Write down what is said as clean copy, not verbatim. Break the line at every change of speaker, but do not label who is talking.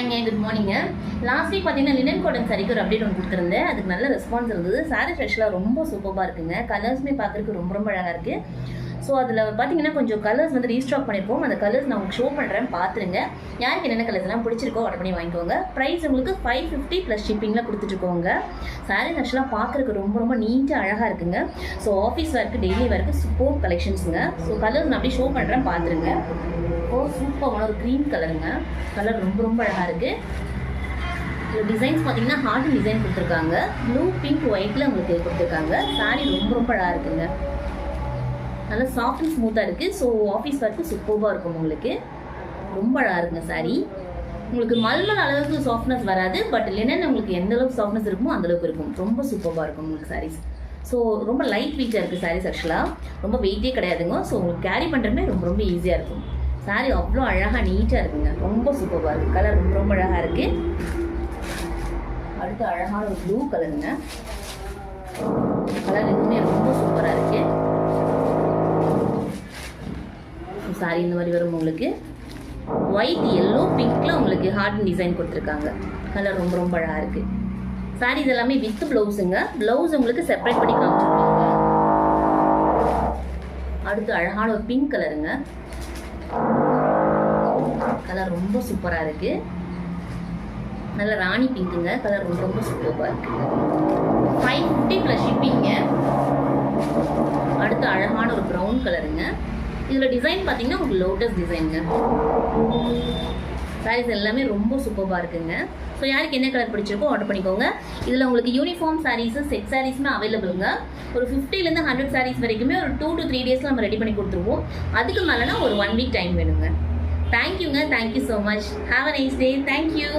ஹாய்ங்க, good மார்னிங்க. Last week பார்த்தீங்கன்னா linen cotton சாரிக்கு ஒரு அப்டேட் ஒன்று கொடுத்துருந்தேன். அதுக்கு நல்ல ரெஸ்பான்ஸ் இருந்தது. சாரி ஃப்ரெஷ்லாம் ரொம்ப சூப்பராக இருக்குங்க. கலர்ஸுமே பார்க்குறதுக்கு ரொம்ப ரொம்ப அழகாக இருக்குது. ஸோ அதில் பார்த்தீங்கன்னா கொஞ்சம் கலர்ஸ் வந்து ரீஸ்டாக் பண்ணியிருக்கோம். அந்த கலர்ஸ் நான் உங்களுக்கு ஷோ பண்ணுறேன், பார்த்துருங்க. யாருக்கு என்னென்ன கலர்ஸ் எல்லாம் பிடிச்சிருக்கோ ஆர்டர் பண்ணி வாங்கிக்கோங்க. ப்ரைஸ் உங்களுக்கு 550 ப்ளஸ் ஷிப்பிங்கில் கொடுத்துட்ருக்கோங்க. சாரீஸ் ஆக்சுவலாக பார்க்குறதுக்கு ரொம்ப ரொம்ப நீட்டாக அழகாக இருக்குங்க. ஸோ ஆஃபீஸ் வேர்க்கு, டெய்லி வேர்க்கு சூப்பர் கலெக்ஷன்ஸுங்க. ஸோ கலர்ஸ் நான் அப்படியே ஷோ பண்ணுறேன், பார்த்துருங்க. சூப்பரான ஒரு க்ரீன் கலருங்க. கலர் ரொம்ப ரொம்ப அழகாக இருக்குது. இந்த டிசைன்ஸ் பார்த்தீங்கன்னா ஹார்ட் டிசைன் கொடுத்துருக்காங்க. ப்ளூ, பிங்க், ஒயிட்டில் உங்களுக்கு கொடுத்துருக்காங்க. சாரீ ரொம்ப ரொம்ப அழகாக இருக்குங்க. நல்லா சாஃப்ட் அண்ட் ஸ்மூத்தாக இருக்குது. ஸோ ஆஃபீஸ் ஒர்க்கு சூப்பராக இருக்கும். உங்களுக்கு ரொம்ப அழகாக இருக்குங்க சாரீ. உங்களுக்கு மல்மல் அளவுக்கு சாஃப்ட்னஸ் வராது, பட் லினன் உங்களுக்கு எந்த அளவுக்கு சாஃப்ட்னஸ் இருக்குமோ அந்தளவுக்கு இருக்கும். ரொம்ப சூப்பராக இருக்கும் உங்களுக்கு சாரீஸ். ஸோ ரொம்ப லைட் வெயிட்டாக இருக்குது சாரீஸ். ஆக்சுவலாக ரொம்ப வெயிட்டே கிடையாதுங்க. ஸோ உங்களுக்கு கேரி பண்ணுறதுமே ரொம்ப ரொம்ப ஈஸியாக இருக்கும். சாரீ அவ்வளோ அழகாக நீட்டாக இருக்குங்க. ரொம்ப சூப்பராக இருக்குது. கலர் ரொம்ப ரொம்ப அழகாக இருக்குது. அடுத்து அழகான ஒரு ப்ளூ கலருங்க. கலர் இதுவுமே ரொம்ப சூப்பராக இருக்குது. சாரி இந்த மாதிரி வரும். உங்களுக்கு ஒயிட், எல்லோ, பிங்க்ல உங்களுக்கு ஹார்ட் டிசைன் கொடுத்துருக்காங்க. கலர் ரொம்ப ரொம்ப அழகாக இருக்குது. சாரீஸ் எல்லாமே வித் ப்ளவுஸுங்க. ப்ளவுஸ் உங்களுக்கு செப்பரேட் பண்ணி காமிச்சிருக்காங்க. அடுத்து அழகான ஒரு பிங்க் கலருங்க. கலர் ரொம்ப சூப்பராக இருக்குது. நல்ல ராணி பிங்க்குங்க. கலர் ரொம்ப ரொம்ப சூப்பராக இருக்குது. 550 ப்ளஸ் ஷிப்பிங்க. அடுத்து அழகான ஒரு ப்ரௌன் கலருங்க. இதில் டிசைன் பார்த்தீங்கன்னா உங்களுக்கு லோட்டஸ் டிசைனுங்க. சாரீஸ் எல்லாமே ரொம்ப சூப்பராக இருக்குங்க. ஸோ யாருக்கு என்ன கலர் பிடிச்சிருக்கோ ஆர்டர் பண்ணிக்கோங்க. இதில் உங்களுக்கு யூனிஃபார்ம் சாரீஸு, செட் சாரீஸுமே அவைலபிளுங்க. ஒரு 50லேருந்து 100 சாரீஸ் வரைக்குமே ஒரு 2 to 3 டேஸில் நம்ம ரெடி பண்ணி கொடுத்துருவோம். அதுக்கு மேலேனா ஒரு 1 வீக் டைம் வேணுங்க. தேங்க்யூங்க. Thank you so much. Have a nice day. Thank you.